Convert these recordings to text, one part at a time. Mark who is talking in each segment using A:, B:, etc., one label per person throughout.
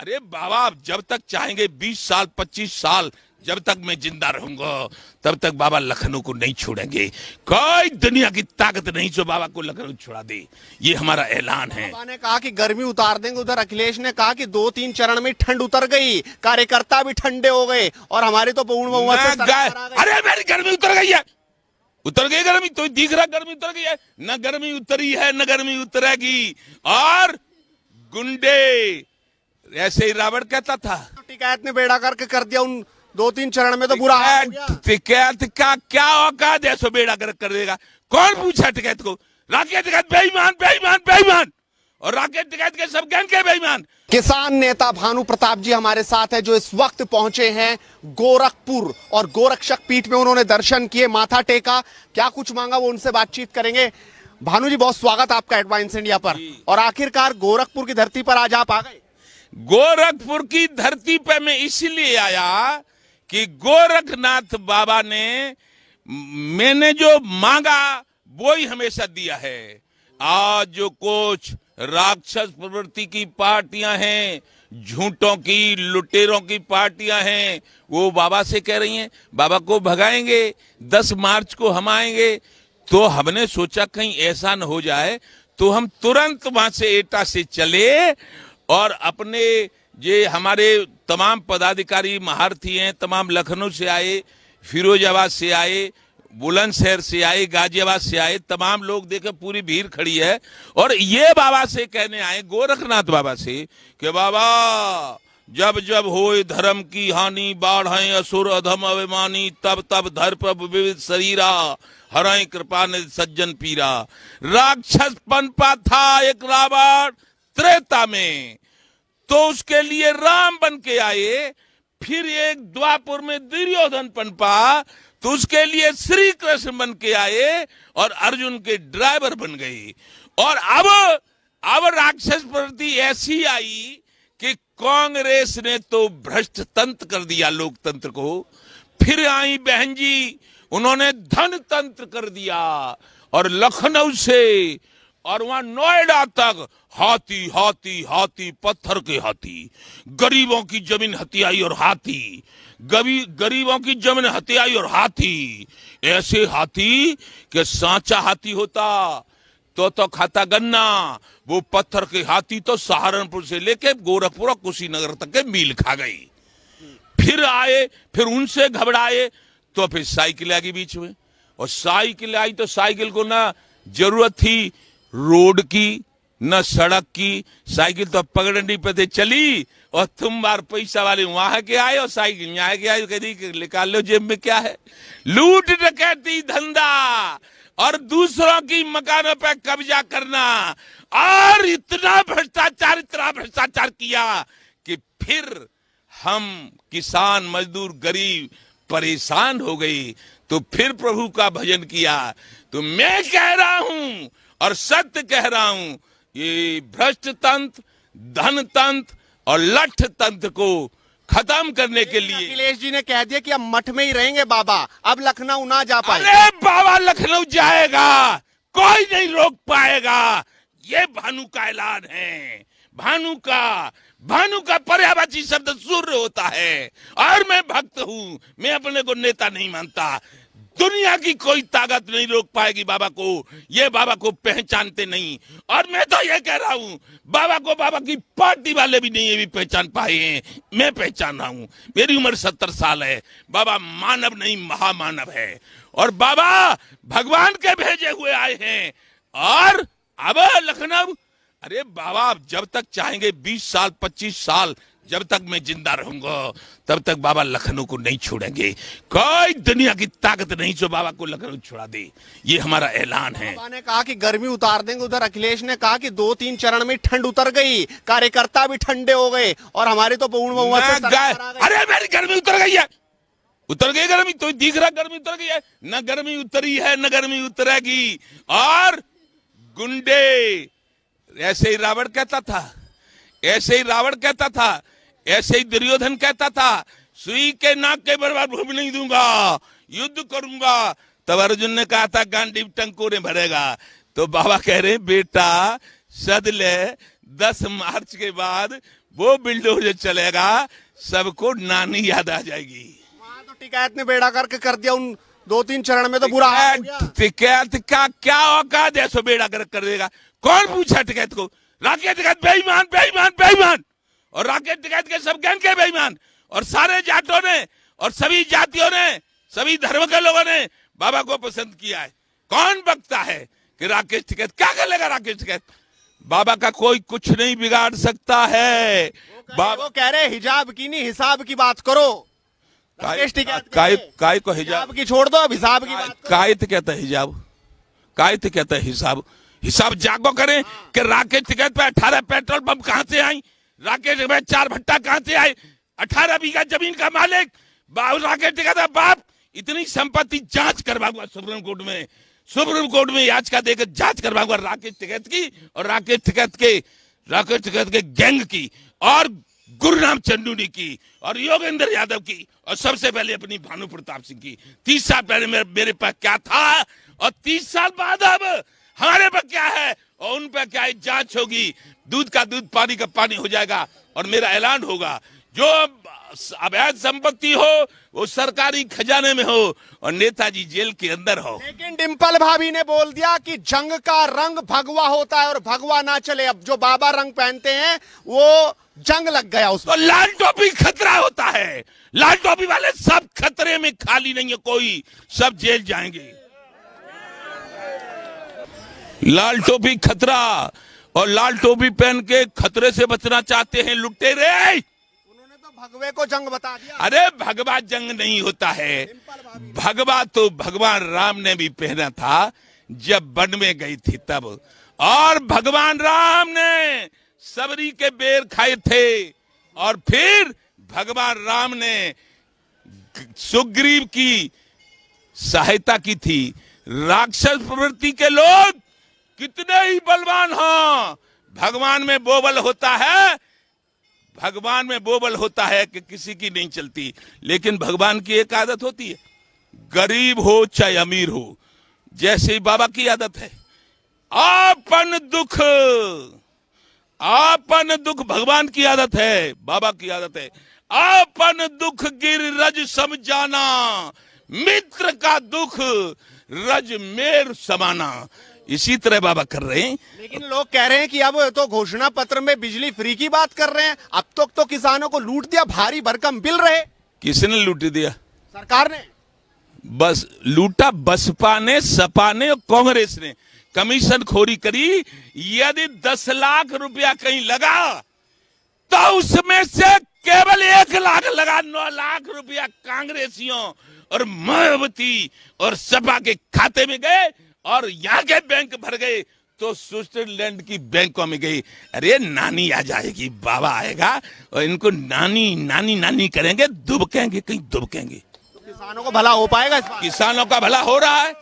A: अरे बाबा, आप जब तक चाहेंगे 20 साल 25 साल जब तक मैं जिंदा रहूंगा तब तक बाबा लखनऊ को नहीं छोड़ेंगे। कोई दुनिया की ताकत नहीं जो बाबा को लखनऊ छुड़ा दे। ये हमारा ऐलान है।
B: बाबा ने कहा कि गर्मी उतार देंगे, उधर अखिलेश ने कहा कि 2-3 चरण में ठंड उतर गई, कार्यकर्ता भी ठंडे हो गए और हमारी तो पूर्ण बहुमत से सरकार आ गई।
A: अरे मेरी गर्मी उतर गई है, उतर गई गर्मी तो दिख रहा, गर्मी उतर गई है। न गर्मी उतरी है न गर्मी उतरेगी। और गुंडे, ऐसे ही रावण कहता था,
B: टिकैत ने बेड़ा करके कर दिया उन 2-3 चरण में, तो बुरा हाल हो गया।
A: टिकैत का क्या औकात है, सो बेड़ा गर्क कर देगा। कौन पूछा टिकैत को? राकेश टिकैत बेईमान बेईमान बेईमान, और राकेश टिकैत के सब गैंग के बेईमान।
B: किसान नेता भानु प्रताप जी हमारे साथ है, जो इस वक्त पहुंचे हैं गोरखपुर और गोरक्षक पीठ में उन्होंने दर्शन किए, माथा टेका, क्या कुछ मांगा वो उनसे बातचीत करेंगे। भानु जी, बहुत स्वागत आपका एडवांस इंडिया पर। और आखिरकार गोरखपुर की धरती पर आज आप आ गए।
A: गोरखपुर की धरती पे मैं इसलिए आया कि गोरखनाथ बाबा ने मैंने जो मांगा वो ही हमेशा दिया है। आज जो कुछ राक्षस प्रवृत्ति की पार्टियां हैं, झूठों की लुटेरों की पार्टियां हैं, वो बाबा से कह रही हैं बाबा को भगाएंगे, 10 मार्च को हम आएंगे। तो हमने सोचा कहीं ऐसा न हो जाए, तो हम तुरंत वहां से एटा से चले और अपने ये हमारे तमाम पदाधिकारी महारथी हैं, तमाम लखनऊ से आए, फिरोजाबाद से आए, बुलंदशहर से आए, गाजियाबाद से आए, तमाम लोग देखे पूरी भीड़ खड़ी है। और ये बाबा से कहने आए, गोरखनाथ बाबा से, कि बाबा जब जब होए धर्म की हानि, बाढ़ असुर अधम अभिमानी, तब तब धर पर विविध शरीरा, हराए कृपा ने सज्जन पीरा। राक्षस पनपा था एक रावण त्रेता में, तो उसके लिए राम बन के आए। फिर एक द्वापर में दुर्योधन पनपा, तो उसके लिए श्री कृष्ण बन के आए और अर्जुन के ड्राइवर बन गए। और अब राक्षस प्रवृत्ति ऐसी आई कि कांग्रेस ने तो भ्रष्ट तंत्र कर दिया लोकतंत्र को। फिर आई बहन जी, उन्होंने धन तंत्र कर दिया, और लखनऊ से और वहां नोएडा तक हाथी हाथी हाथी, पत्थर के हाथी, गरीबों की जमीन हथियाई और हाथी, गरीबों की जमीन हथियाई और हाथी, ऐसे हाथी कि सांचा हाथी होता तो खाता गन्ना, वो पत्थर के हाथी तो सहारनपुर से लेके गोरखपुर और कुशीनगर तक के मील खा गई। फिर आए, फिर उनसे घबराए, तो फिर साइकिल आ गई बीच में, और साइकिल आई तो साइकिल को ना जरूरत थी रोड की न सड़क की, साइकिल तो पगडंडी पे से चली, और तुम बार पैसा वाले वहां के आए और साइकिल यहाँ के आए, कहती निकाल लो जेब में क्या है। लूट डकैती धंधा और दूसरों की मकानों पे कब्जा करना, और इतना भ्रष्टाचार किया कि फिर हम किसान मजदूर गरीब परेशान हो गई। तो फिर प्रभु का भजन किया। तो मैं कह रहा हूं और सत्य कह रहा हूं, ये भ्रष्ट तंत्र, धन तंत्र और लठ तंत्र को खत्म करने के लिए
B: अखिलेश जी ने कह दिया कि अब मठ में ही रहेंगे बाबा, अब लखनऊ ना जा पाए।
A: अरे बाबा लखनऊ जाएगा, कोई नहीं रोक पाएगा। ये भानु का ऐलान है। भानु का पर्यायवाची शब्द सूर्य होता है, और मैं भक्त हूं, मैं अपने को नेता नहीं मानता। दुनिया की कोई ताकत नहीं रोक पाएगी बाबा को। ये बाबा को पहचानते नहीं, और मैं तो ये कह रहा हूं बाबा को बाबा की पार्टी वाले भी नहीं ये भी पहचान पाए हैं। मैं पहचान रहा हूं। मेरी उम्र 70 साल है। बाबा मानव नहीं महामानव है, और बाबा भगवान के भेजे हुए आए हैं। और अब लखनऊ, अरे बाबा, आप जब तक चाहेंगे 20 साल 25 साल जब तक मैं जिंदा रहूंगा तब तक बाबा लखनऊ को नहीं छोड़ेंगे। कोई दुनिया की ताकत नहीं जो बाबा को लखनऊ छुड़ा दे। ये हमारा ऐलान है।
B: बाबा ने कहा कि गर्मी उतार देंगे, उधर अखिलेश ने कहा कि 2-3 चरण में ठंड उतर गई, कार्यकर्ता भी ठंडे हो गए और हमारी तो पूर्ण बहुमत से सरकार आ गई।
A: अरे मेरी गर्मी उतर गई है, उतर गई गर्मी तो दिख रहा, गर्मी उतर गई है। न गर्मी उतरी है न गर्मी उतरेगी। और गुंडे, ऐसे ही रावण कहता था, ऐसे ही रावण कहता था, ऐसे ही दुर्योधन कहता था, सुई के नाक के बराबर भूमि नहीं दूंगा, युद्ध करूंगा। तब अर्जुन ने कहा था गांडीव टंकोरे भरेगा। तो बाबा कह रहे बेटा सद ले, 10 मार्च के बाद वो बिल्डोजर चलेगा, सबको नानी याद आ जाएगी।
B: वहां तो टिकैत ने बेड़ा करके कर दिया, उन 2-3 चरण में तो बुरा हाल हो गया।
A: टिकैत का क्या औकात है, सो बेड़ा कर देगा? कौन पूछा टिकैत को? राकेश टिकैत बेईमान बेईमान बेईमान, और राकेश टिकैत के सब गैंग के बेईमान, और सारे जाटों ने और सभी जातियों ने, सभी धर्म के लोगों ने बाबा को पसंद किया है। कौन बकता है कि राकेश टिकैत क्या कर लेगा? राकेश टिकैत बाबा का कोई कुछ नहीं बिगाड़ सकता है।
B: वो कह रहे हिजाब की नहीं हिसाब की बात करो। राकेश टिकैत
A: काय को हिजाब
B: की छोड़ दो, अब हिसाब की बात करो।
A: कायत कहता है हिजाब, कायत कहता है हिसाब। हिसाब जागो करें कि राकेश टिकैत पे 18 पेट्रोल पंप कहां से आई, राकेश में 4 भट्टा कहां से आए, 18 बीघा जमीन का मालिक राकेश टिकैत का बाप। इतनी संपत्ति जांच करवाऊंगा सुप्रीम कोर्ट में, सुप्रीम कोर्ट में याचिका देकर जांच करवाऊंगा राकेश टिकैत की और राकेश टिकैत के गैंग की, और गुरुराम चंदूनी की, और योगेंद्र यादव की, और सबसे पहले अपनी भानु प्रताप सिंह की। 30 साल पहले मेरे पास क्या था और 30 साल बाद अब हमारे पास क्या है और उन पर क्या है, जांच होगी। दूध का दूध पानी का पानी हो जाएगा और मेरा ऐलान होगा, जो अवैध संपत्ति हो वो सरकारी खजाने में हो और नेताजी जेल के अंदर हो।
B: लेकिन डिंपल भाभी ने बोल दिया कि जंग का रंग भगवा होता है और भगवा ना चले। अब जो बाबा रंग पहनते हैं वो जंग लग गया उसको।
A: तो लाल टोपी खतरा होता है, लाल टोपी वाले सब खतरे में, खाली नहीं है कोई, सब जेल जाएंगे। लाल टोपी खतरा, और लाल टोपी पहन के खतरे से बचना चाहते हैं लुटेरे।
B: भगवे को जंग बता दिया।
A: अरे भगवा जंग नहीं होता है, भगवा तो भगवान राम ने भी पहना था जब वन में गई थी तब, और भगवान राम ने सबरी के बेर खाए थे, और फिर भगवान राम ने सुग्रीव की सहायता की थी। राक्षस प्रवृत्ति के लोग कितने ही बलवान हों, भगवान में वो बल होता है, भगवान में वो बल होता है कि किसी की नहीं चलती। लेकिन भगवान की एक आदत होती है, गरीब हो चाहे अमीर हो, जैसे ही बाबा की आदत है, आपन दुख भगवान की आदत है, बाबा की आदत है, आपन दुख गिररज समझाना, मित्र का दुख रज मेर समाना। इसी तरह बाबा कर रहे हैं।
B: लेकिन लोग कह रहे हैं कि अब तो घोषणा पत्र में बिजली फ्री की बात कर रहे हैं, अब तक तो किसानों को लूट दिया, भारी भरकम बिल रहे।
A: किसने लूट दिया?
B: सरकार ने।
A: बस लूटा बसपा ने, सपा ने और कांग्रेस ने कमीशन खोरी करी। यदि 10 लाख रुपया कहीं लगा तो उसमें से केवल 1 लाख लगा, 9 लाख रुपया कांग्रेसियों और मायावती और सपा के खाते में गए, और यहाँ के बैंक भर गए तो स्विट्जरलैंड की बैंकों में गई। अरे नानी आ जाएगी, बाबा आएगा और इनको नानी नानी नानी करेंगे, दुबकेंगे, कहीं दुबकेंगे।
B: तो किसानों को भला हो पाएगा इस बार?
A: किसानों का भला हो रहा है,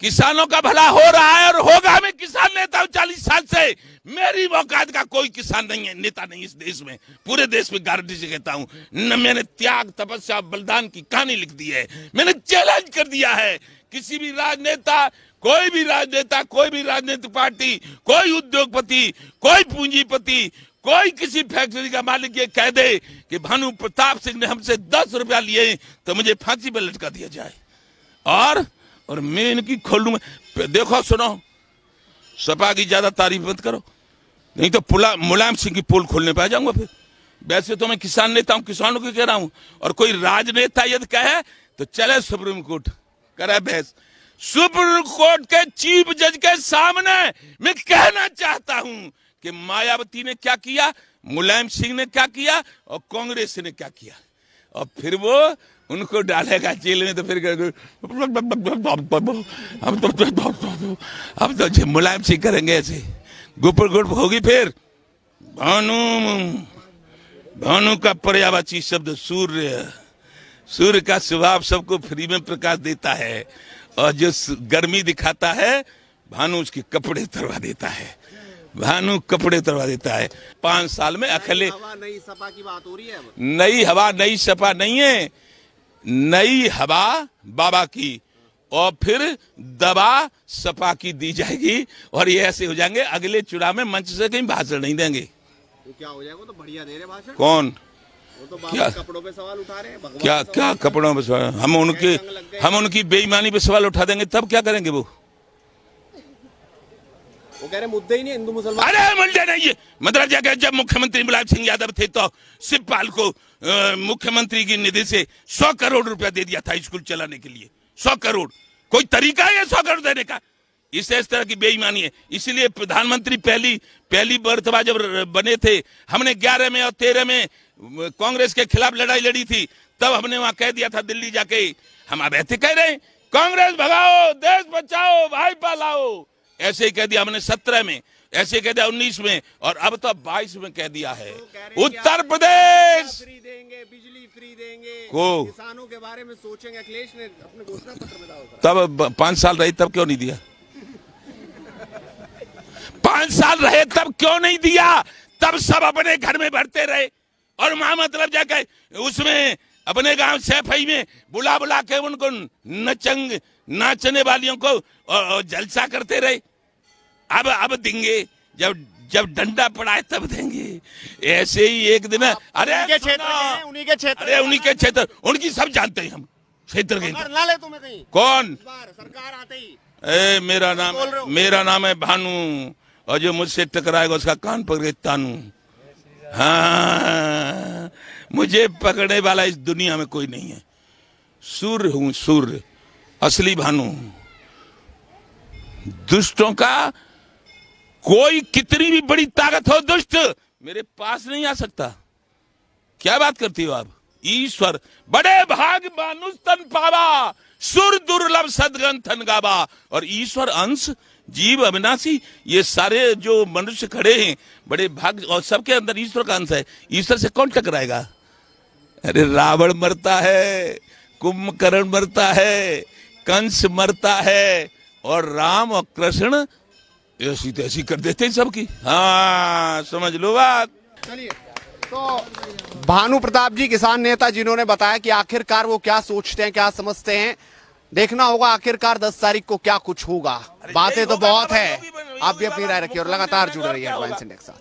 A: किसानों का भला हो रहा है और होगा। मैं किसान नेता हूं 40 साल से, मेरी औकात का कोई किसान नहीं है, नेता नहीं इस देश में, पूरे देश में गारंटी से कहता हूं। न मैंने त्याग, तपस्या, बलिदान की कहानी लिख दी है, मैंने चैलेंज कर दिया है। किसी भी राजनेता, कोई भी राजनेता, कोई भी राजनीतिक पार्टी, कोई उद्योगपति, कोई पूंजीपति, कोई किसी फैक्ट्री का मालिक ये कह दे कि भानु प्रताप सिंह ने हमसे 10 रुपया लिए तो मुझे फांसी पर लटका दिया जाए, और मैं इनकी खोलूं। देखो सुनो, सपा की ज्यादा तारीफ मत करो, नहीं तो मुलायम सिंह की पोल खोलने पे आ जाऊंगा फिर। वैसे तो मैं किसान नेता हूं, किसानों की कह रहा हूं, और कोई राजनेता यदि कहे तो चले सुप्रीम कोर्ट, करे बहस। सुप्रीम कोर्ट के चीफ जज के सामने मैं कहना चाहता हूं कि मायावती ने क्या किया, मुलायम सिंह ने क्या किया और कांग्रेस ने क्या किया, और फिर वो उनको डालेगा जेल में। तो फिर अब तो मुलायम सिंह करेंगे ऐसे, गुपर गुप होगी। फिर भानु का पर्यायवाची शब्द सूर्य, सूर्य का स्वभाव सबको फ्री में प्रकाश देता है, और जो गर्मी दिखाता है भानु उसके कपड़े उतरवा देता है, भानु कपड़े उतरवा देता है। 5 साल में अकेले
B: नई सपा की बात हो रही है।
A: नई हवा, नई सपा नहीं है, नई हवा बाबा की, और फिर दबा सपा की दी जाएगी, और ये ऐसे हो जाएंगे अगले चुनाव में मंच से कहीं भाषण नहीं देंगे।
B: तो क्या हो जाएगा? तो बढ़िया दे रहे भाषण।
A: कौन?
B: वो तो
A: क्या?
B: कपड़ों पे सवाल उठा रहे हैं, भगवान
A: क्या
B: पे
A: क्या कपड़ों पे सवाल? हम उनकी बेईमानी पे सवाल उठा देंगे तब क्या करेंगे वो
B: कह रहे मुद्दे ही नहीं हिंदू मुसलमान।
A: अरे मुद्दे नहीं है। मतलब जगह जब मुख्यमंत्री मुलायम सिंह यादव थे तो शिवपाल को मुख्यमंत्री की निधि से 100 करोड़ रुपया दे दिया था स्कूल चलाने के लिए। 100 करोड़ कोई तरीका है 100 करोड़ देने का? इस तरह की बेईमानी है। इसीलिए प्रधानमंत्री पहली मर्तबा जब बने थे, हमने 11 में और 13 में कांग्रेस के खिलाफ लड़ाई लड़ी थी। तब हमने वहां कह दिया था दिल्ली जाके, हम अब ऐसे कह रहे हैं कांग्रेस भगाओ, देश बचाओ, भाईपा लाओ। ऐसे ही कह दिया हमने 17 में, ऐसे कह दिया 19 में, और अब तो 22 में कह दिया है। उत्तर प्रदेश
B: फ्री देंगे, बिजली फ्री देंगे,
A: को
B: किसानों के बारे में सोचेंगे। अखिलेश ने अपने घोषणा पत्र में दावा करा।
A: तब 5 साल रहे तब क्यों नहीं दिया? 5 साल रहे तब क्यों नहीं दिया? तब सब अपने घर में भरते रहे और वहां मतलब जाके उसमें अपने गांव सैफई में बुला बुला के उनको नाचने वालियों को और जलसा करते रहे। अब देंगे जब डंडा पड़ा है तब देंगे। ऐसे ही एक दिन अरे
B: उन्हीं के क्षेत्र,
A: अरे उन्हीं के क्षेत्र, उनकी सब जानते हैं हम क्षेत्र के।
B: ना ले तुम्हें कहीं
A: कौन?
B: सरकार आते ही
A: मेरा नाम है भानु, और जो मुझसे टकराएगा उसका कान पकड़ के तानू। हाँ, मुझे पकड़ने वाला इस दुनिया में कोई नहीं है। सूर्य हूं, सूर्य, असली भानु। दुष्टों का कोई कितनी भी बड़ी ताकत हो, दुष्ट मेरे पास नहीं आ सकता। क्या बात करती हो आप? ईश्वर बड़े भाग मानुष तन पावा, सुर दुर्लभ सदगन थन गावा। और ईश्वर अंश, जीव अविनाशी, ये सारे जो मनुष्य खड़े हैं बड़े भाग, और सबके अंदर ईश्वर का अंश है। ईश्वर से कौन टकराएगा? अरे रावण मरता है, कुंभकर्ण मरता है, कंस मरता है, और राम और कृष्ण ऐसी तैसी कर देते हैं सबकी। हाँ, समझ लो बात।
B: चलिए, तो भानु प्रताप जी किसान नेता जिन्होंने बताया कि आखिरकार वो क्या सोचते हैं, क्या समझते हैं। देखना होगा आखिरकार 10 तारीख को क्या कुछ होगा। बातें तो बहुत है। आप भी अपनी राय रखिए और लगातार जुड़े रहिए हेडलाइंस इंडिया के साथ।